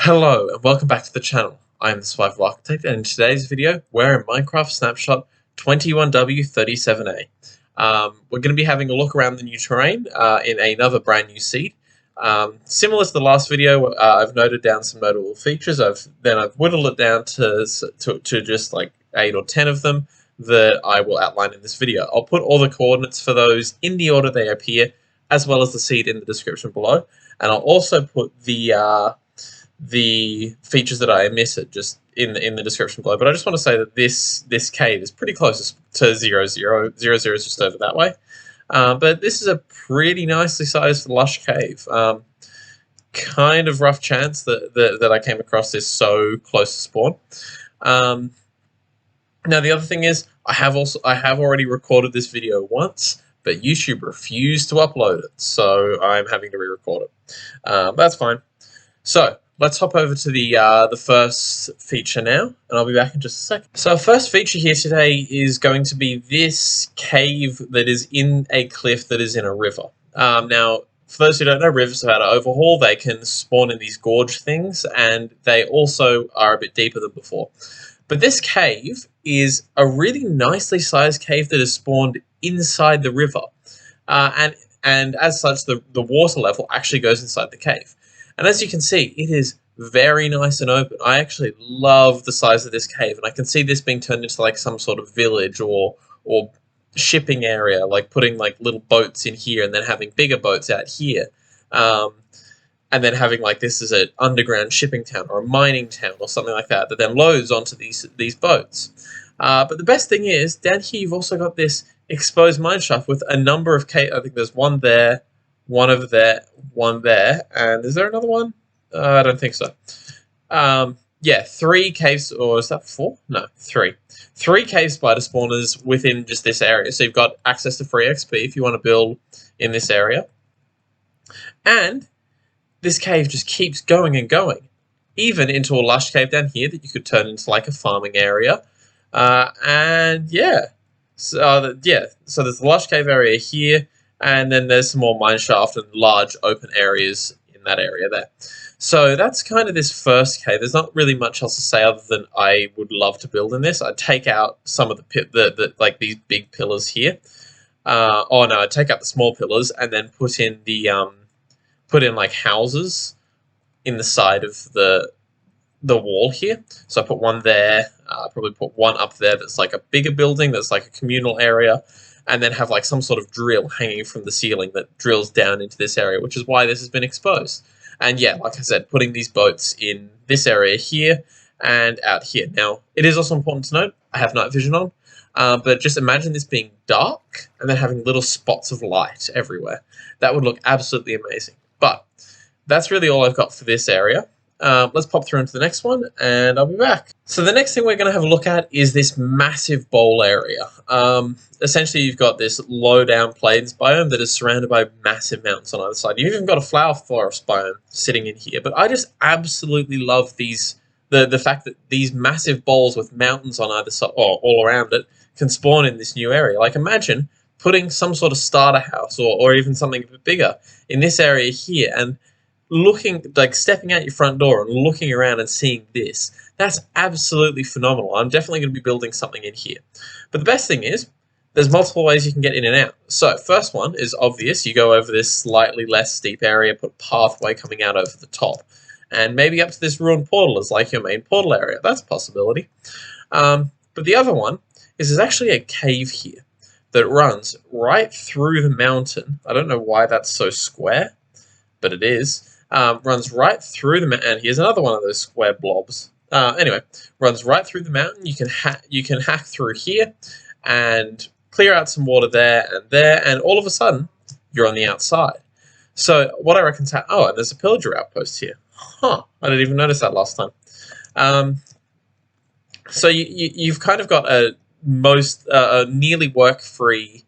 Hello and welcome back to the channel. I am the Survival Architect, and in today's video we're in Minecraft Snapshot 21W37A. We're going to be having a look around the new terrain in another brand new seed. Similar to the last video, I've noted down some notable features. I've whittled it down to just like 8 or 10 of them that I will outline in this video. I'll put all the coordinates for those in the order they appear, as well as the seed in the description below, and I'll also put the features that I omitted just in the description below. But I just want to say that this cave is pretty close to 0, 0. 0, 0 is just over that way. But this is a pretty nicely sized Lush Cave. Kind of rough chance that I came across this so close to spawn. Now the other thing is I have already recorded this video once, but YouTube refused to upload it, so I'm having to re-record it. That's fine. So let's hop over to the first feature now, and I'll be back in just a second. So our first feature here today is going to be this cave that is in a cliff that is in a river. Now, for those who don't know, rivers have had an overhaul. They can spawn in these gorge things, and they also are a bit deeper than before. But this cave is a really nicely sized cave that is spawned inside the river. And as such, the water level actually goes inside the cave. And as you can see, it is very nice and open. I actually love the size of this cave, and I can see this being turned into like some sort of village or shipping area, like putting like little boats in here and then having bigger boats out here. And then having like this as an underground shipping town or a mining town or something like that then loads onto these boats. But the best thing is, down here you've also got this exposed mine shaft with a number of caves. I think there's one there, one over there, one there, and is there another one? I don't think so. Yeah, 3 caves, or is that 4? No, 3. 3 cave spider spawners within just this area, so you've got access to free XP if you want to build in this area. And this cave just keeps going and going, even into a lush cave down here that you could turn into like a farming area. And yeah, so there's the lush cave area here, and then there's some more mine shaft and large open areas in that area there. So that's kind of this first cave. There's not really much else to say other than I would love to build in this. I'd take out some of the like these big pillars here. Oh no, I'd take out the small pillars and then put in like houses in the side of the wall here. So I put one there, probably put one up there that's like a bigger building, that's like a communal area, and then have like some sort of drill hanging from the ceiling that drills down into this area, which is why this has been exposed. And yeah, like I said, putting these boats in this area here and out here. Now, it is also important to note, I have night vision on, but just imagine this being dark and then having little spots of light everywhere. That would look absolutely amazing. But that's really all I've got for this area. Let's pop through into the next one, and I'll be back. So the next thing we're going to have a look at is this massive bowl area. Essentially, you've got this low-down plains biome that is surrounded by massive mountains on either side. You've even got a flower forest biome sitting in here. But I just absolutely love the fact that these massive bowls with mountains on either side, or all around it, can spawn in this new area. Like, imagine putting some sort of starter house or even something a bit bigger in this area here, and looking, like stepping out your front door and looking around and seeing this. That's absolutely phenomenal. I'm definitely going to be building something in here. But the best thing is, there's multiple ways you can get in and out. So first one is obvious. You go over this slightly less steep area, put a pathway coming out over the top, and maybe up to this ruined portal as like your main portal area. That's a possibility. But the other one is there's actually a cave here that runs right through the mountain. I don't know why that's so square, but it is. Runs right through the mountain. And here's another one of those square blobs. Anyway, runs right through the mountain. You can hack through here and clear out some water there, and all of a sudden you're on the outside. So what I reckon is, oh, and there's a pillager outpost here. Huh, I didn't even notice that last time. So you've kind of got a nearly work-free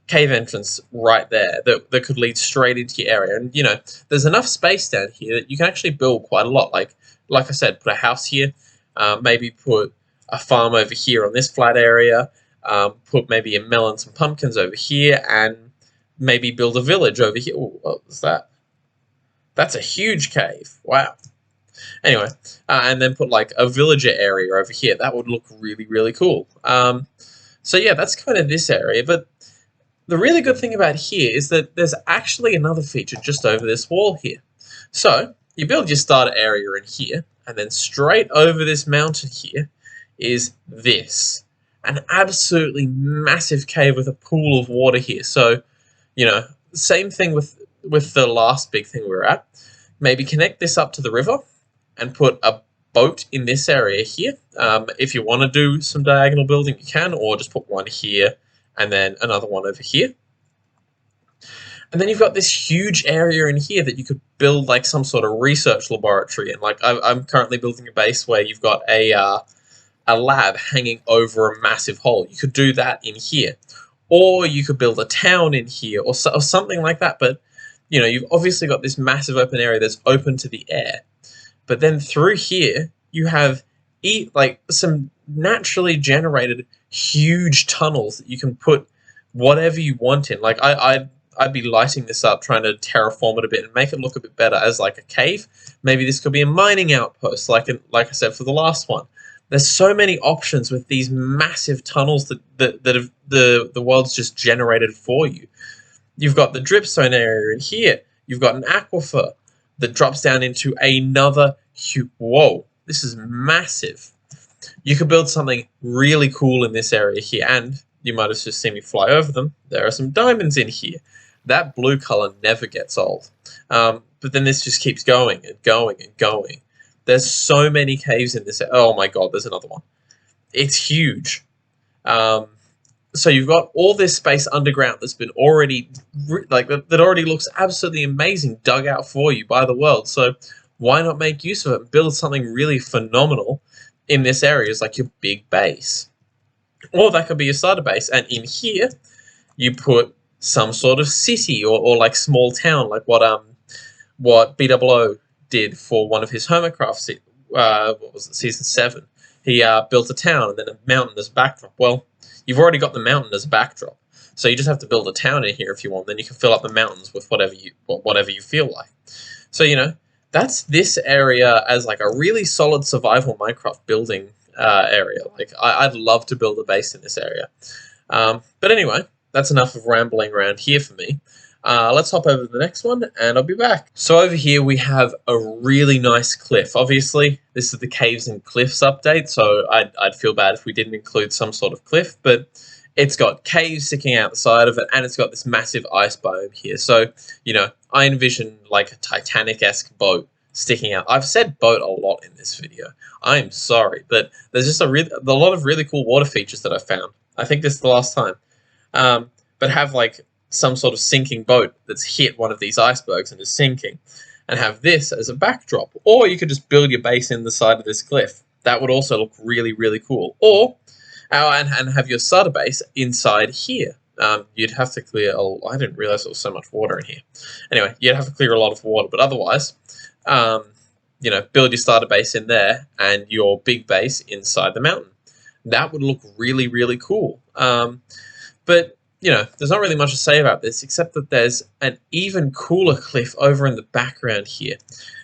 cave entrance right there that could lead straight into your area. And you know, there's enough space down here that you can actually build quite a lot. Like I said, put a house here, maybe put a farm over here on this flat area, put maybe a melon, some pumpkins over here, and maybe build a village over here. Oh, what was that? That's a huge cave. Wow. Anyway, and then put like a villager area over here. That would look really, really cool. So yeah, that's kind of this area. But the really good thing about here is that there's actually another feature just over this wall here. So you build your starter area in here, and then straight over this mountain here is this. An absolutely massive cave with a pool of water here. So, you know, same thing with the last big thing we were at. Maybe connect this up to the river and put a boat in this area here. If you want to do some diagonal building, you can, or just put one here and then another one over here. And then you've got this huge area in here that you could build like some sort of research laboratory in. Like I'm currently building a base where you've got a lab hanging over a massive hole. You could do that in here. Or you could build a town in here or something like that. But, you know, you've obviously got this massive open area that's open to the air. But then through here, you have like some naturally generated huge tunnels that you can put whatever you want in. Like I'd be lighting this up, trying to terraform it a bit and make it look a bit better as like a cave. Maybe this could be a mining outpost, like I said for the last one. There's so many options with these massive tunnels that have the world's just generated for you. You've got the dripstone area in here. You've got an aquifer that drops down into another whoa, this is massive. You could build something really cool in this area here, and you might have just seen me fly over them. There are some diamonds in here. That blue color never gets old. But then this just keeps going and going and going. There's so many caves in this. Oh my god, there's another one. It's huge. So you've got all this space underground that's been already, that already looks absolutely amazing, dug out for you by the world. So why not make use of it and build something really phenomenal in this area as like your big base? Or that could be your starter base. And in here, you put some sort of city or like small town, like what BOO did for one of his Hermitcraft, what was it, season 7. He built a town and then a mountain as a backdrop. Well, you've already got the mountain as a backdrop, so you just have to build a town in here if you want. Then you can fill up the mountains with whatever you feel like. So, you know, that's this area as like a really solid survival Minecraft building area. Like I'd love to build a base in this area. But anyway, that's enough of rambling around here for me. Let's hop over to the next one, and I'll be back. So over here we have a really nice cliff. Obviously, this is the Caves and Cliffs update, so I'd feel bad if we didn't include some sort of cliff, but it's got caves sticking out the side of it, and it's got this massive ice biome here. So, you know, I envision like a Titanic-esque boat sticking out. I've said boat a lot in this video. I'm sorry, but there's just a lot of really cool water features that I found. I think this is the last time. But have like some sort of sinking boat that's hit one of these icebergs and is sinking, and have this as a backdrop. Or you could just build your base in the side of this cliff. That would also look really, really cool. Or, and have your starter base inside here. You'd have to clear, I didn't realize there was so much water in here. Anyway, you'd have to clear a lot of water, but otherwise, you know, build your starter base in there and your big base inside the mountain. That would look really, really cool. But you know, there's not really much to say about this, except that there's an even cooler cliff over in the background here.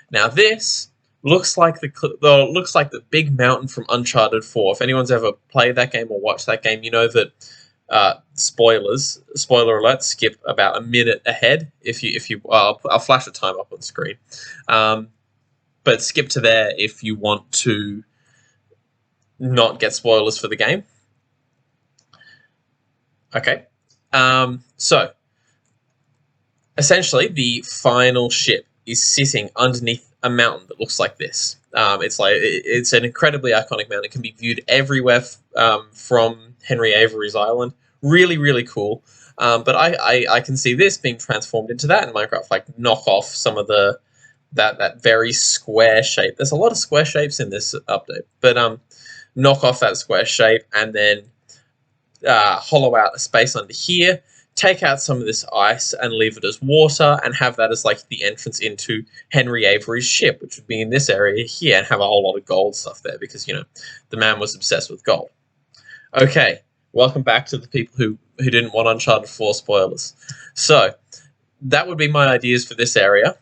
Now this looks like the big mountain from Uncharted 4. If anyone's ever played that game or watched that game, you know that spoiler alert, skip about a minute ahead. I'll flash the time up on screen, but skip to there if you want to not get spoilers for the game. Okay. So, essentially, the final ship is sitting underneath a mountain that looks like this. It's an incredibly iconic mountain. It can be viewed everywhere from Henry Avery's island. Really, really cool. But I can see this being transformed into that in Minecraft. Like knock off some of that very square shape. There's a lot of square shapes in this update, but knock off that square shape and then hollow out a space under here, take out some of this ice and leave it as water, and have that as like the entrance into Henry Avery's ship, which would be in this area here, and have a whole lot of gold stuff there because, you know, the man was obsessed with gold. Okay, welcome back to the people who didn't want Uncharted 4 spoilers. So, that would be my ideas for this area.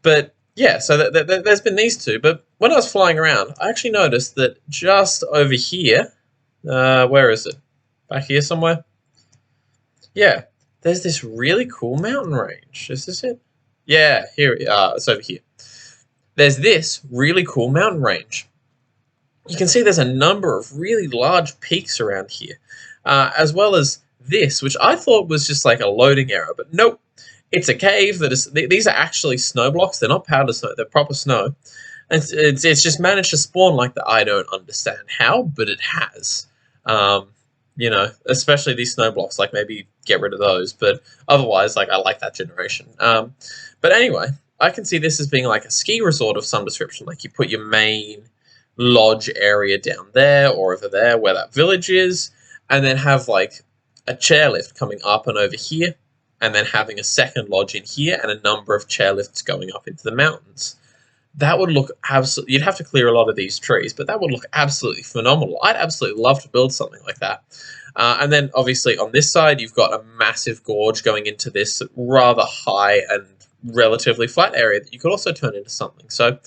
But yeah, so there's been these two, but when I was flying around, I actually noticed that just over here, where is it? Back here somewhere? Yeah, there's this really cool mountain range. Is this it? Yeah, here, it's over here. There's this really cool mountain range. You can see there's a number of really large peaks around here, as well as this, which I thought was just like a loading error, but nope. It's a cave that is. These are actually snow blocks. They're not powder snow. They're proper snow. And it's just managed to spawn like that. I don't understand how, but it has. Um, especially these snow blocks. Like maybe get rid of those, but otherwise, like I like that generation. But anyway, I can see this as being like a ski resort of some description. Like you put your main lodge area down there or over there where that village is, and then have like a chairlift coming up and over here, and then having a second lodge in here and a number of chairlifts going up into the mountains. That would look absolutely. You'd have to clear a lot of these trees, but that would look absolutely phenomenal. I'd absolutely love to build something like that. And then obviously on this side, you've got a massive gorge going into this rather high and relatively flat area that you could also turn into something. So,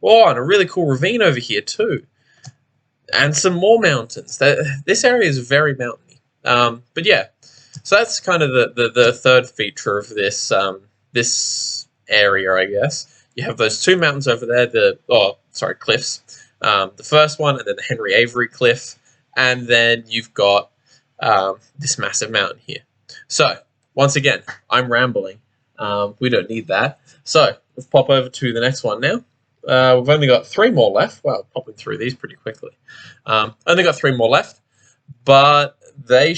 oh, and a really cool ravine over here too, and some more mountains. This area is very mountainy. But yeah, so that's kind of the third feature of this area, I guess. You have those two mountains over there, cliffs. The first one, and then the Henry Avery cliff, and then you've got this massive mountain here. So, once again, I'm rambling. We don't need that. So, let's pop over to the next one now. We've only got 3 more left. Wow, popping through these pretty quickly. Only got 3 more left, but they,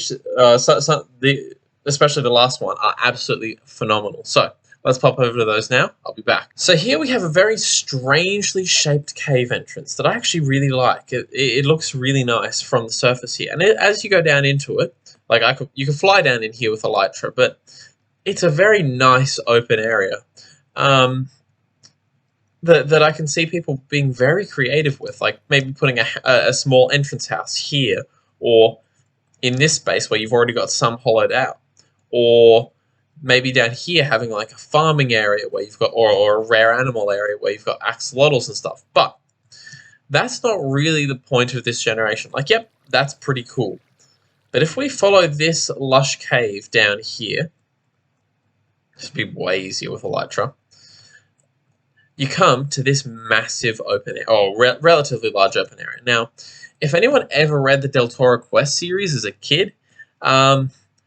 especially the last one, are absolutely phenomenal. So, let's pop over to those now. I'll be back. So here we have a very strangely shaped cave entrance that I actually really like. It looks really nice from the surface here. And as you go down into it, like you can fly down in here with Elytra, but it's a very nice open area that I can see people being very creative with, like maybe putting a small entrance house here, or in this space where you've already got some hollowed out, or maybe down here having like a farming area where you've got, or a rare animal area where you've got axolotls and stuff. But that's not really the point of this generation. Like, yep, that's pretty cool. But if we follow this lush cave down here, this would be way easier with Elytra, you come to this massive open area, or relatively large open area. Now, if anyone ever read the Del Toro Quest series as a kid,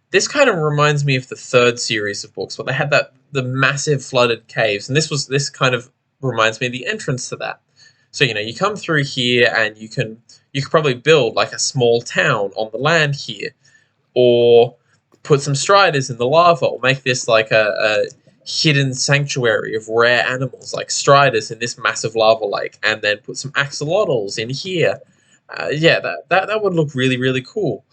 this kind of reminds me of the 3rd series of books, where they had the massive flooded caves, and this kind of reminds me of the entrance to that. So you come through here, and you can probably build like a small town on the land here, or put some striders in the lava, or make this like a hidden sanctuary of rare animals like striders in this massive lava lake, and then put some axolotls in here. Yeah, that would look really, really cool.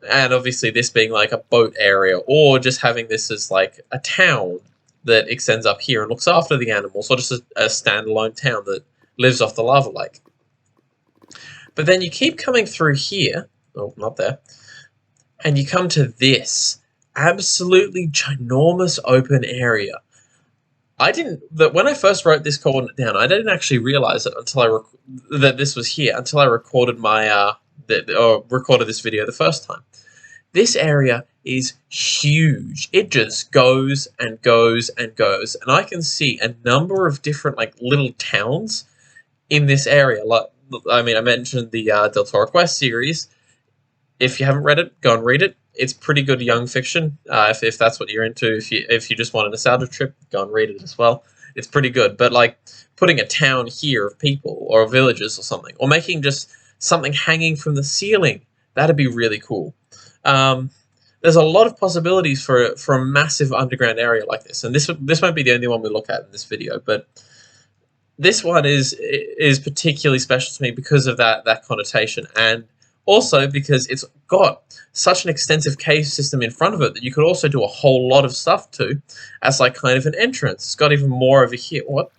And obviously this being like a boat area, or just having this as like a town that extends up here and looks after the animals, or just a standalone town that lives off the lava lake. But then you keep coming through here, oh, not there, and you come to this absolutely ginormous open area. When I first wrote this coordinate down, I didn't actually realize it that this was here until I recorded recorded this video the first time. This area is huge. It just goes and goes and goes, and I can see a number of different like little towns in this area. Like, I mean, I mentioned the Del Toro Quest series. If you haven't read it, go and read it. It's pretty good young fiction. If that's what you're into, if you just want a nostalgia trip, go and read it as well. It's pretty good. But like putting a town here of people or villages or something, or making just something hanging from the ceiling, that'd be really cool. There's a lot of possibilities for a massive underground area like this, and this won't be the only one we look at in this video, but this one is particularly special to me because of that connotation, and also because it's got such an extensive cave system in front of it that you could also do a whole lot of stuff to as like kind of an entrance. It's got even more over here. What?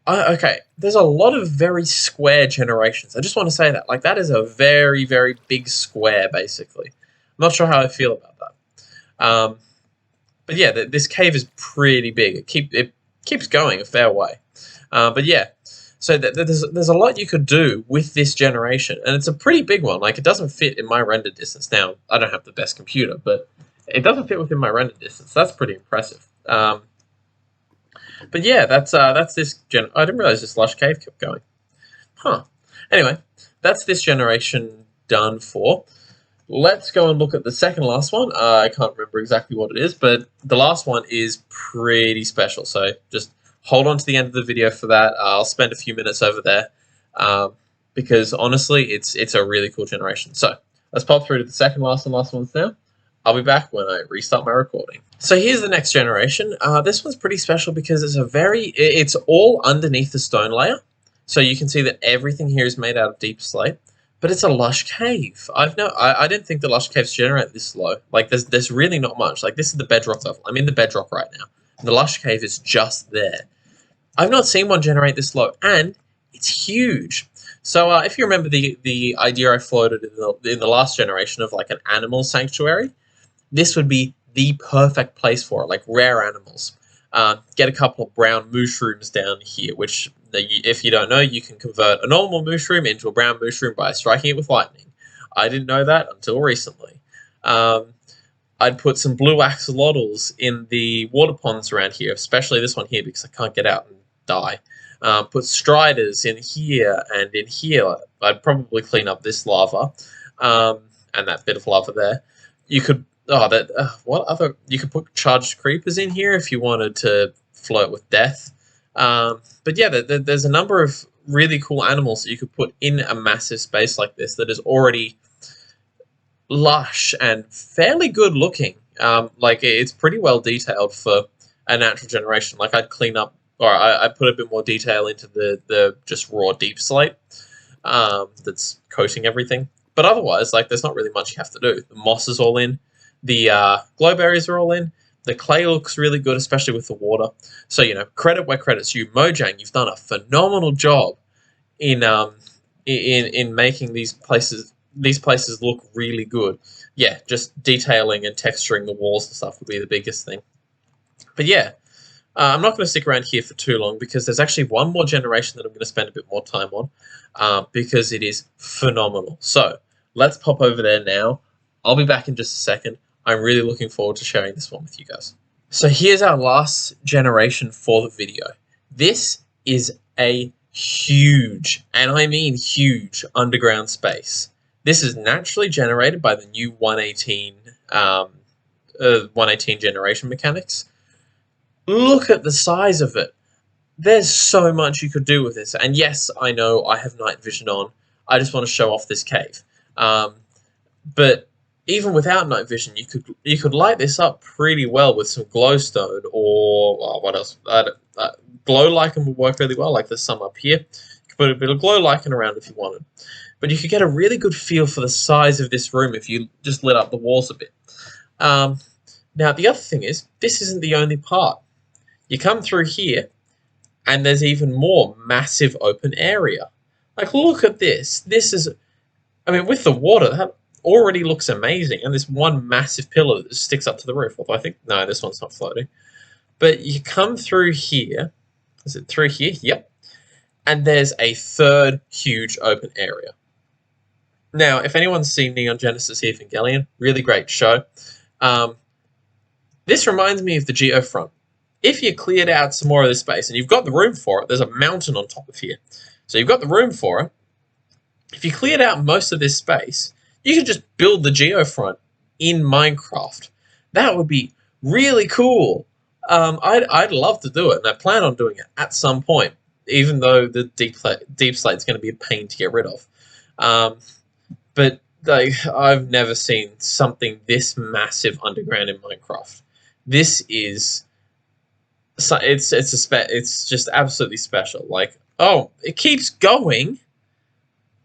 Okay, there's a lot of very square generations. I just want to say that. Like, that is a very, very big square, basically. I'm not sure how I feel about that. But yeah, this cave is pretty big. keeps going a fair way. But yeah, so there's a lot you could do with this generation, and it's a pretty big one. Like, it doesn't fit in my render distance. Now, I don't have the best computer, but it doesn't fit within my render distance. That's pretty impressive. But yeah, that's this gen. I didn't realize this Lush Cave kept going. Huh. Anyway, that's this generation done for. Let's go and look at the second last one. I can't remember exactly what it is, but the last one is pretty special. So just hold on to the end of the video for that. I'll spend a few minutes over there because honestly, it's a really cool generation. So let's pop through to the second last ones now. I'll be back when I restart my recording. So here's the next generation. This one's pretty special because it's all underneath the stone layer. So you can see that everything here is made out of deep slate. But it's a lush cave. I didn't think the lush caves generate this low. Like, there's really not much. Like, this is the bedrock level. I'm in the bedrock right now. The lush cave is just there. I've not seen one generate this low, and it's huge. So if you remember the idea I floated in the last generation of like an animal sanctuary, this would be the perfect place for it. Like rare animals. Get a couple of brown mushrooms down here, which, if you don't know, you can convert a normal mushroom into a brown mushroom by striking it with lightning. I didn't know that until recently. I'd put some blue axolotls in the water ponds around here, especially this one here because I can't get out and die. Put striders in here and in here. I'd probably clean up this lava and that bit of lava there. You could you could put charged creepers in here if you wanted to flirt with death. But yeah, there's a number of really cool animals that you could put in a massive space like this that is already lush and fairly good looking. Like, it's pretty well detailed for a natural generation. Like, I'd clean up, or I put a bit more detail into the just raw deep slate that's coating everything. But otherwise, like, there's not really much you have to do. The moss is all in. The glowberries are all in. The clay looks really good, especially with the water. So, credit where credit's due. Mojang, you've done a phenomenal job in making these places look really good. Yeah, just detailing and texturing the walls and stuff would be the biggest thing. But yeah, I'm not going to stick around here for too long because there's actually one more generation that I'm going to spend a bit more time on because it is phenomenal. So let's pop over there now. I'll be back in just a second. I'm really looking forward to sharing this one with you guys. So here's our last generation for the video. This is a huge, and I mean huge, underground space. This is naturally generated by the new 118 generation mechanics. Look at the size of it. There's so much you could do with this. And yes, I know I have night vision on. I just want to show off this cave. But even without night vision, you could light this up pretty well with some glowstone or what else? Glow lichen would work really well. Like there's some up here. You could put a bit of glow lichen around if you wanted. But you could get a really good feel for the size of this room if you just lit up the walls a bit. Now the other thing is, this isn't the only part. You come through here, and there's even more massive open area. Like, look at this. This is, I mean, with the water, that already looks amazing. And this one massive pillar that sticks up to the roof. Although I think, no, this one's not floating. But you come through here. Is it through here? Yep. And there's a third huge open area. Now, if anyone's seen Neon Genesis Evangelion, really great show. This reminds me of the Geofront. If you cleared out some more of this space, and you've got the room for it, there's a mountain on top of here. So you've got the room for it. If you cleared out most of this space, you could just build the Geofront in Minecraft. That would be really cool. I'd love to do it, and I plan on doing it at some point, even though the deep slate's going to be a pain to get rid of. But I've never seen something this massive underground in Minecraft. This is, it's just absolutely special. Like, oh, it keeps going.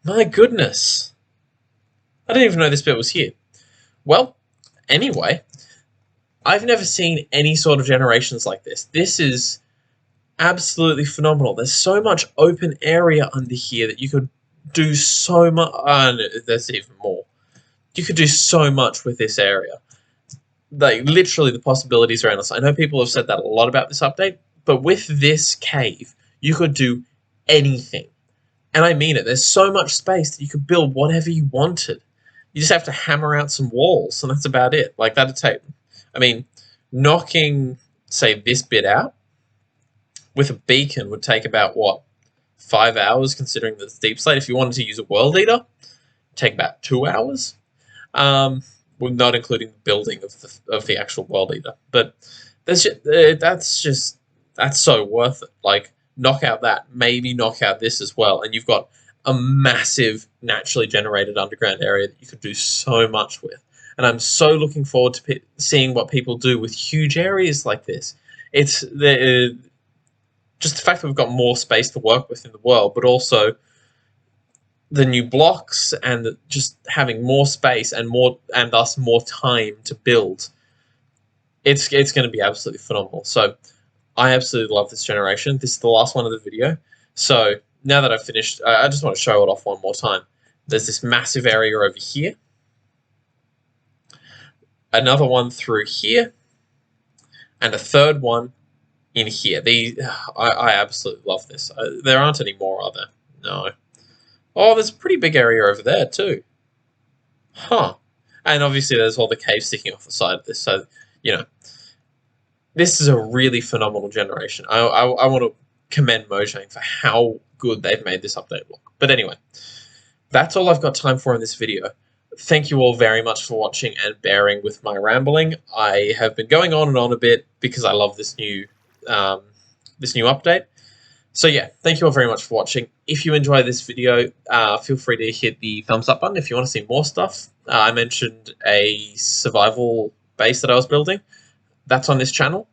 My goodness, I didn't even know this bit was here. Well, anyway, I've never seen any sort of generations like this. This is absolutely phenomenal. There's so much open area under here that you could do so much. There's even more. You could do so much with this area. Like, literally, the possibilities are endless. I know people have said that a lot about this update, But with this cave, you could do anything. And I mean it. There's so much space that you could build whatever you wanted. You just have to hammer out some walls, and that's about it. Like, that'd take... I mean, knocking, say, this bit out with a beacon would take about, what, 5 hours, considering the deep slate. If you wanted to use a world eater, it'd take about 2 hours. Well, not including the building of the actual world eater. But that's so worth it. Like, knock out that, maybe knock out this as well, and you've got a massive naturally generated underground area that you could do so much with. And I'm so looking forward to seeing what people do with huge areas like this. It's just the fact that we've got more space to work with in the world, but also the new blocks and just having more space and thus more time to build. It's going to be absolutely phenomenal. So I absolutely love this generation. This is the last one of the video. So now that I've finished, I just want to show it off one more time. There's this massive area over here. Another one through here. And a third one in here. I absolutely love this. There aren't any more, are there? No. Oh, there's a pretty big area over there too. Huh. And obviously there's all the caves sticking off the side of this. So, you know, this is a really phenomenal generation. I want to commend Mojang for how good they've made this update look. But anyway, that's all I've got time for in this video. Thank you all very much for watching and bearing with my rambling. I have been going on and on a bit because I love this new update. So yeah, thank you all very much for watching. If you enjoy this video, feel free to hit the thumbs up button if you want to see more stuff. I mentioned a survival base that I was building. That's on this channel.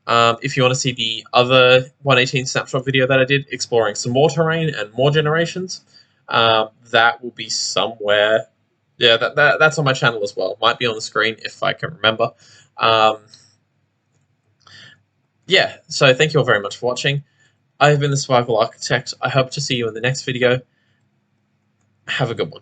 If you want to see the other 118 snapshot video that I did, exploring some more terrain and more generations, that will be somewhere. Yeah, that's on my channel as well. Might be on the screen if I can remember. Yeah, so thank you all very much for watching. I've been the Survival Architect. I hope to see you in the next video. Have a good one.